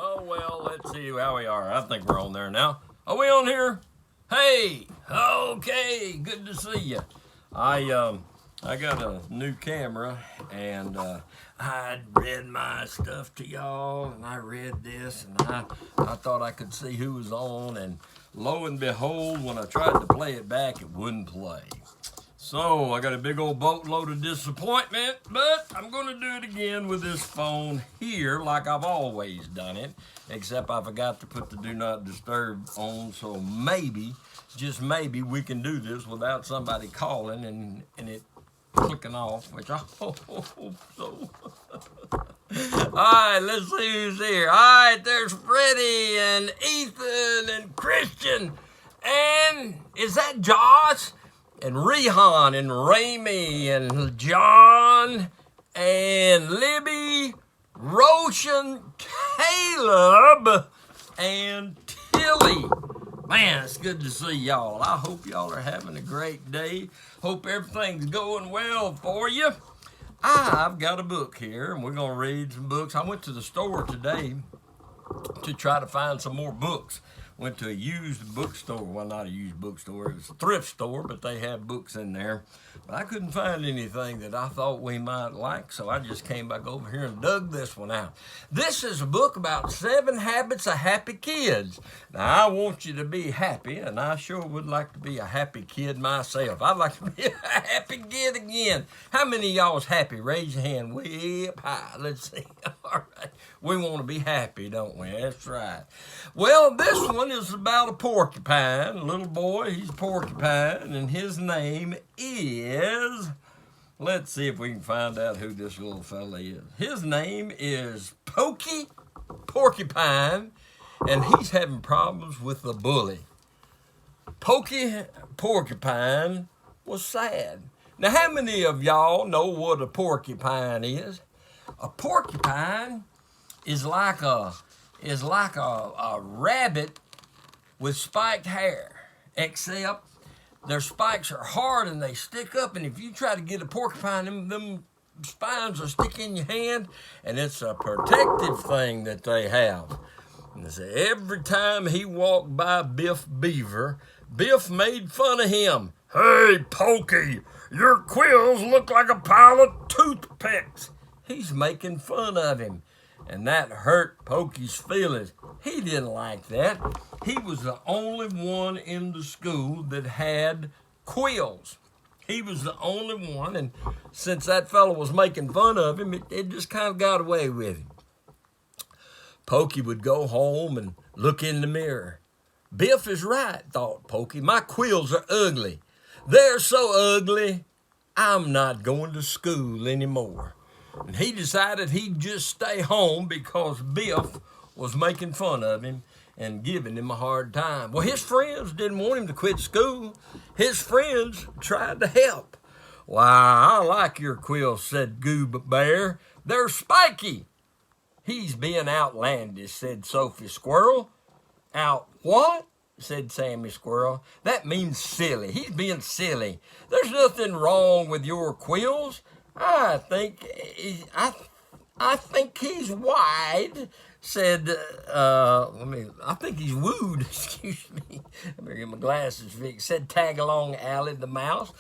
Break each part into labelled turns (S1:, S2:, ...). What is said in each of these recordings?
S1: Oh, well, let's see how we are. I think we're on there now. Are we on here? Hey, okay, good to see you. I got a new camera, and I read my stuff to y'all, and I read this, and I thought I could see who was on, and lo and behold, when I tried to play it back, it wouldn't play. So I got a big old boatload of disappointment, but I'm going to do it again with this phone here like I've always done it, except I forgot to put the do not disturb on, so maybe, just maybe, we can do this without somebody calling and it clicking off, which I hope so. All right, let's see who's here. All right, there's Freddie and Ethan and Christian, and is that Josh? And Rehan and Ramey and John and Libby, Roshan, Caleb, and Tilly. Man, it's good to see y'all. I hope y'all are having a great day. Hope everything's going well for you. I've got a book here, and we're going to read some books. I went to the store today to try to find some more books. Went to a used bookstore. Well, not a used bookstore. It was a thrift store, but they have books in there. But I couldn't find anything that I thought we might like, so I just came back over here and dug this one out. This is a book about 7 habits of happy kids. Now, I want you to be happy, and I sure would like to be a happy kid myself. I'd like to be a happy kid again. How many of y'all's happy? Raise your hand way up high. Let's see. All right. We want to be happy, don't we? That's right. Well, this one is about a porcupine, a little boy. He's a porcupine, and his name is, let's see if we can find out who this little fella is. His name is Pokey Porcupine, and he's having problems with the bully. Pokey Porcupine was sad. Now, how many of y'all know what a porcupine is? A porcupine is like a rabbit with spiked hair, except their spikes are hard and they stick up, and if you try to get a porcupine, them spines will stick in your hand, and it's a protective thing that they have. And so every time he walked by Biff Beaver, Biff made fun of him. Hey, Pokey, your quills look like a pile of toothpicks. He's making fun of him. And that hurt Pokey's feelings. He didn't like that. He was the only one in the school that had quills. He was the only one, and since that fellow was making fun of him, it just kind of got away with him. Pokey would go home and look in the mirror. Biff is right, thought Pokey. My quills are ugly. They're so ugly, I'm not going to school anymore. And he decided he'd just stay home because Biff was making fun of him and giving him a hard time. Well, his friends didn't want him to quit school. His friends tried to help. Why, I like your quills, said Goob Bear. They're spiky. He's being outlandish, said Sophie Squirrel. Out what? Said Sammy Squirrel. That means silly. He's being silly. There's nothing wrong with your quills. I think he's wide, said, I think he's wooed, excuse me. I better get my glasses fixed, said Tag-Along Allie the mouse.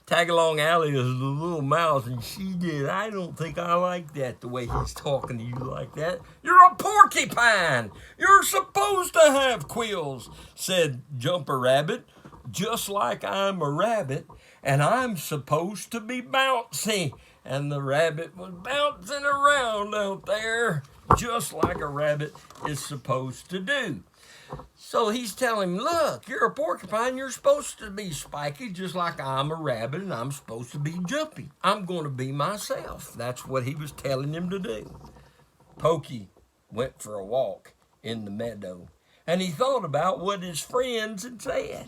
S1: Tag-Along Allie is the little mouse, and she did. I don't think I like that, the way he's talking to you like that. You're a porcupine. You're supposed to have quills, said Jumper Rabbit. Just like I'm a rabbit, and I'm supposed to be bouncy. And the rabbit was bouncing around out there, just like a rabbit is supposed to do. So he's telling him, look, you're a porcupine, you're supposed to be spiky, just like I'm a rabbit, and I'm supposed to be jumpy. I'm going to be myself. That's what he was telling him to do. Pokey went for a walk in the meadow, and he thought about what his friends had said.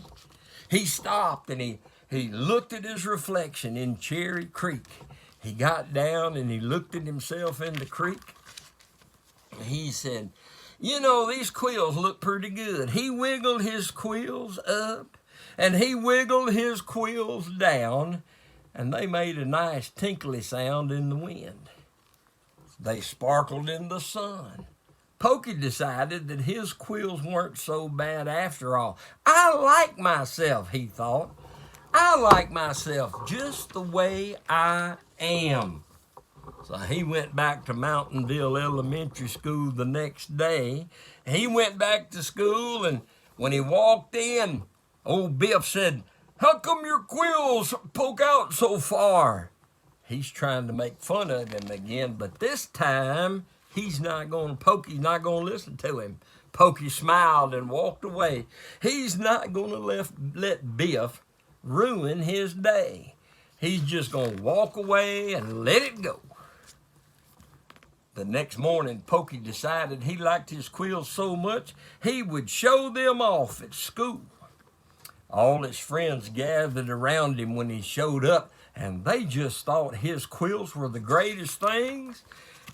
S1: He stopped, and he looked at his reflection in Cherry Creek. He got down and he looked at himself in the creek. He said, you know, these quills look pretty good. He wiggled his quills up and he wiggled his quills down, and they made a nice tinkly sound in the wind. They sparkled in the sun. Pokey decided that his quills weren't so bad after all. I like myself, he thought. I like myself just the way I am. So he went back to Mountainville Elementary School the next day. He went back to school, and when he walked in, old Biff said, "How come your quills poke out so far?" He's trying to make fun of him again, but this time Pokey's not going to listen to him. Pokey smiled and walked away. He's not going to let Biff ruin his day. He's just going to walk away and let it go. The next morning, Pokey decided he liked his quills so much he would show them off at school. All his friends gathered around him when he showed up, and they just thought his quills were the greatest things,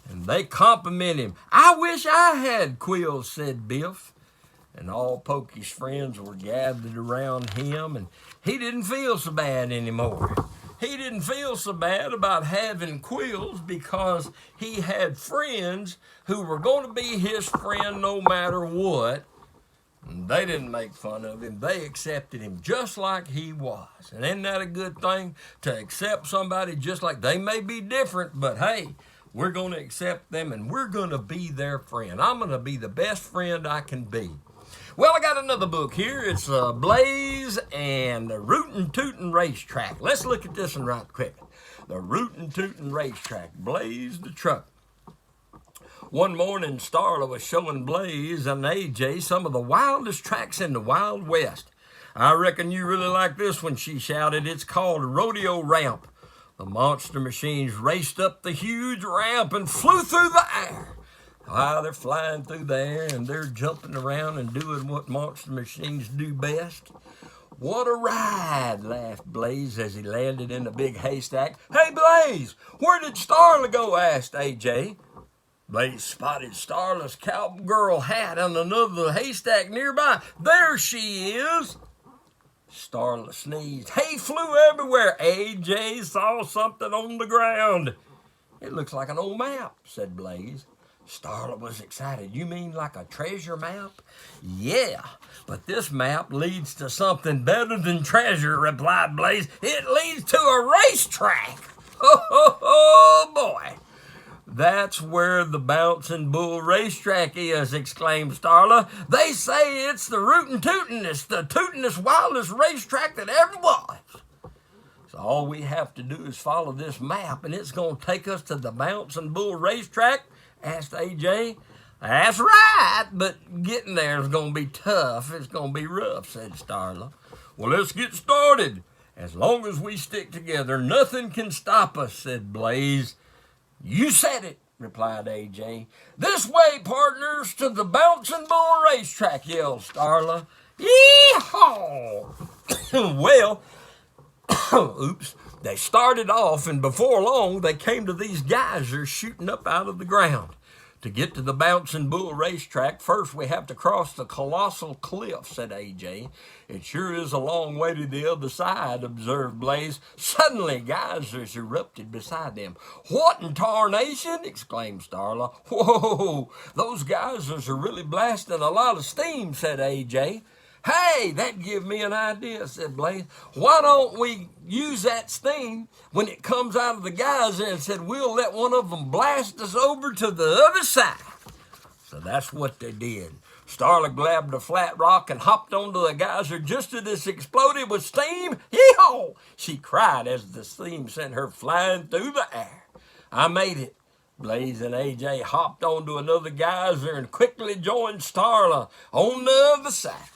S1: and they complimented him. "I wish I had quills," said Biff. And all Pokey's friends were gathered around him, and he didn't feel so bad anymore. He didn't feel so bad about having quills because he had friends who were going to be his friend no matter what. And they didn't make fun of him. They accepted him just like he was. And isn't that a good thing, to accept somebody just like they may be different, but hey, we're going to accept them and we're going to be their friend. I'm going to be the best friend I can be. Well, I got another book here. It's Blaze and the Rootin' Tootin' Racetrack. Let's look at this one right quick. The Rootin' Tootin' Racetrack, Blaze the truck. One morning, Starla was showing Blaze and AJ some of the wildest tracks in the Wild West. "I reckon you really like this one," she shouted. "It's called Rodeo Ramp." The monster machines raced up the huge ramp and flew through the air. They're flying through the air and they're jumping around and doing what monster machines do best. "What a ride," laughed Blaze as he landed in a big haystack. "Hey, Blaze, where did Starla go?" asked AJ. Blaze spotted Starla's cowgirl hat on another haystack nearby. "There she is." Starla sneezed. "Hay flew everywhere." AJ saw something on the ground. "It looks like an old map," said Blaze. Starla was excited. "You mean like a treasure map?" "Yeah, but this map leads to something better than treasure," replied Blaze. "It leads to a racetrack." Oh, boy. "That's where the Bouncing Bull Racetrack is," exclaimed Starla. "They say it's the rootin' tootin'est, the tootin'est, wildest racetrack that ever was." "So all we have to do is follow this map, and it's going to take us to the Bouncing Bull Racetrack?" asked AJ. "That's right, but getting there is going to be tough. It's going to be rough," said Starla. "Well, let's get started. As long as we stick together, nothing can stop us," said Blaze. "You said it," replied AJ. "This way, partners, to the Bouncing Bull Racetrack," yelled Starla. Yee-haw! Well, oops. They started off, and before long, they came to these geysers shooting up out of the ground. To get to the Bouncing Bull Racetrack, first we have to cross the colossal cliff, said AJ. "It sure is a long way to the other side," observed Blaze. Suddenly, geysers erupted beside them. "What in tarnation?" exclaimed Starla. "Whoa, those geysers are really blasting a lot of steam," said AJ. "Hey, that give me an idea," said Blaze. "Why don't we use that steam when it comes out of the geyser and said we'll let one of them blast us over to the other side?" So that's what they did. Starla grabbed a flat rock and hopped onto the geyser just as it exploded with steam. "Yee-haw!" she cried as the steam sent her flying through the air. "I made it." Blaze and AJ hopped onto another geyser and quickly joined Starla on the other side.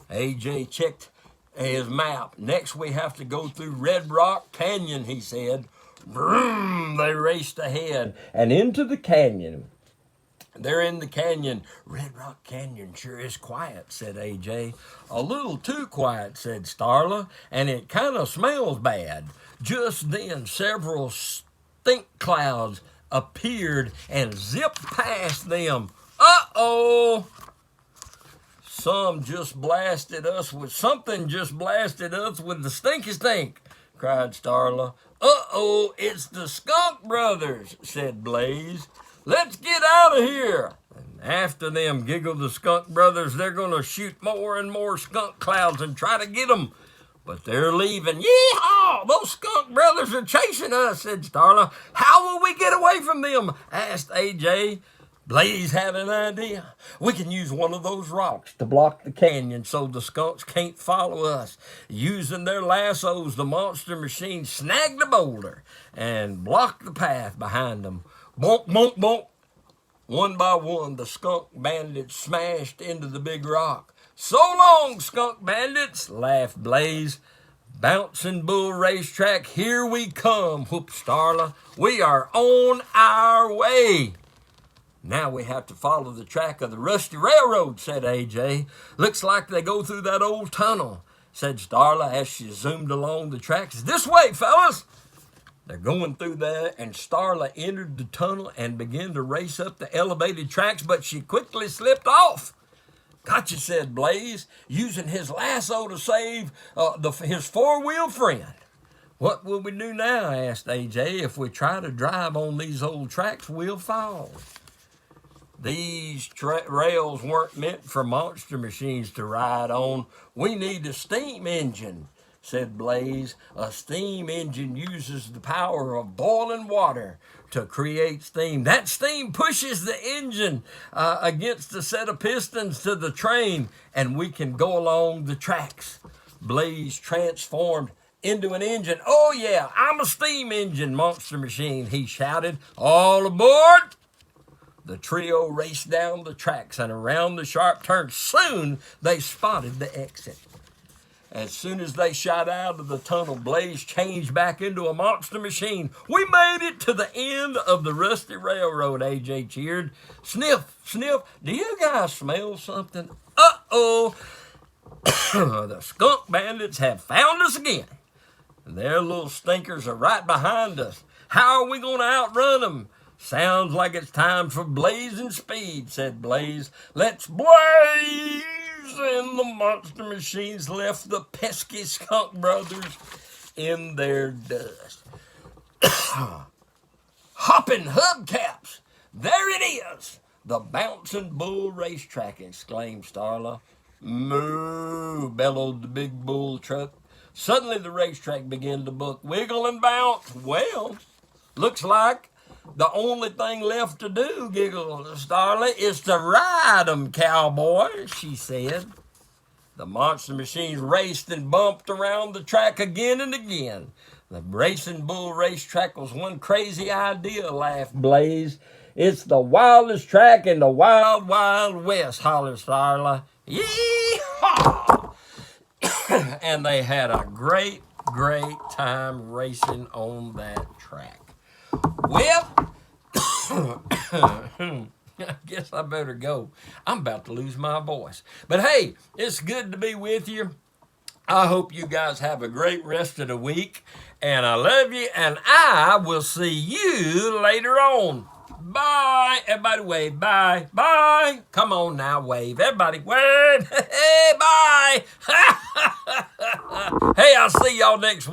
S1: AJ checked his map. "Next we have to go through Red Rock Canyon," he said. Vroom! They raced ahead and into the canyon. They're in the canyon. "Red Rock Canyon sure is quiet," said AJ. "A little too quiet," said Starla, "and it kind of smells bad." Just then, several stink clouds appeared and zipped past them. Uh-oh! Something just blasted us with the stinky stink," cried Starla. "Uh-oh, it's the Skunk Brothers," said Blaze. "Let's get out of here." And After them, giggled the skunk brothers. They're going to shoot more and more skunk clouds and try to get them. But they're leaving. Yeehaw! Those skunk brothers are chasing us, said Starla. How will we get away from them? Asked AJ. Blaze had an idea. We can use one of those rocks to block the canyon so the skunks can't follow us. Using their lassos, the monster machine snagged a boulder and blocked the path behind them. Bonk, bonk, bonk. One by one, the skunk bandits smashed into the big rock. So long, skunk bandits, laughed Blaze. Bouncing Bull Racetrack, here we come, whooped Starla. We are on our way. Now we have to follow the track of the Rusty Railroad, said AJ. Looks like they go through that old tunnel, said Starla as she zoomed along the tracks. This way, fellas. They're going through there, and Starla entered the tunnel and began to race up the elevated tracks, but she quickly slipped off. Gotcha, said Blaze, using his lasso to save his four-wheel friend. What will we do now, asked AJ. If we try to drive on these old tracks, we'll fall. These rails weren't meant for monster machines to ride on. We need a steam engine, said Blaze. A steam engine uses the power of boiling water to create steam. That steam pushes the engine against a set of pistons to the train, and we can go along the tracks. Blaze transformed into an engine. Oh, yeah, I'm a steam engine monster machine, he shouted. All aboard! The trio raced down the tracks and around the sharp turns. Soon they spotted the exit. As soon as they shot out of the tunnel, Blaze changed back into a monster machine. We made it to the end of the Rusty Railroad, AJ cheered. Sniff, sniff, do you guys smell something? Uh-oh, the skunk bandits have found us again. Their little stinkers are right behind us. How are we going to outrun them? Sounds like it's time for blazing speed, said Blaze. Let's blaze! And the monster machines left the pesky skunk brothers in their dust. Hopping hubcaps! There it is! The Bouncing Bull Racetrack, exclaimed Starla. Moo! Bellowed the big bull truck. Suddenly the racetrack began to buck, wiggle and bounce. Well, looks like the only thing left to do, giggled Starla, is to ride 'em, cowboy, she said. The monster machines raced and bumped around the track again and again. The Racing Bull Racetrack was one crazy idea, laughed Blaze. It's the wildest track in the wild, wild west, hollered Starla. Yee-haw! And they had a great, great time racing on that track. Well, I guess I better go. I'm about to lose my voice. But hey, it's good to be with you. I hope you guys have a great rest of the week. And I love you, and I will see you later on. Bye. Everybody wave. Bye. Bye. Come on now, wave. Everybody wave. Hey, bye. Hey, I'll see y'all next week.